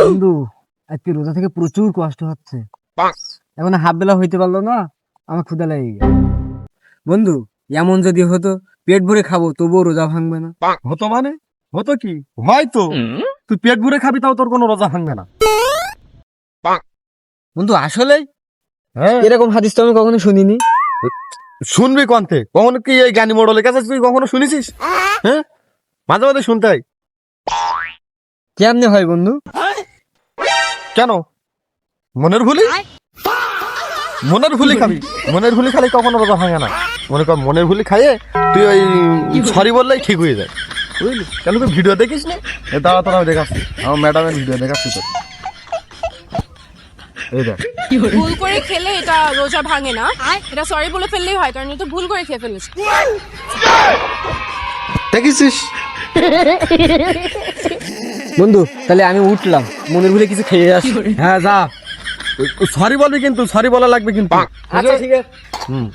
বন্ধু আজকে রোজা থেকে প্রচুর কষ্ট হচ্ছে, এখন হাফ বেলা হইতে পারলো না, আমার ক্ষুধা লেগে গেল। বন্ধু এমন যদি হতো পেট ভরে খাবো তবুও রোজা ভাঙবে না। হতো মানে হতো কি হয়তো তুই পেট ভরে খাবি তাও তোর কোনো রোজা ভাঙবে না। বন্ধু আসলেই হ্যাঁ এরকম হাদিস তো আমি কখনো শুনিনি। শুনবি কন্তে, কখনো কি এই জ্ঞানী মোড়লের কাছে তুই কখনো শুনেছিস? হ্যাঁ মাঝে মাঝে শুনতে হয়। কেমনে হয় বন্ধু? কেন মনের ভুলি? মনের ভুলি খাবি, মনের ভুলি খালি কখনো রোজা ভাঙে না। মনে কর মনের ভুলি খাইয়ে তুই ওই সরি বললেই ঠিক হয়ে যায়, বুঝলি? কেন তুই ভিডিও দেখিস না? এ দাঁড়া তোর আমি দেখাচ্ছি, আমার ম্যাডামের ভিডিও দেখাচ্ছি তোর। এই দেখ ভুল করে খেলে এটা রোজা ভাঙে না, এটা সরি বলে ফেললেই হয়, কারণ এটা ভুল করে খেয়ে ফেলেছে। দেখেছিস? বন্ধু তাহলে আমি উঠলাম, মনের ভুলে কিছু খেয়ে আসি। হ্যাঁ যা, সরি বলবি কিন্তু সরি বলা লাগবে কিন্তু। আচ্ছা ঠিক আছে। হুম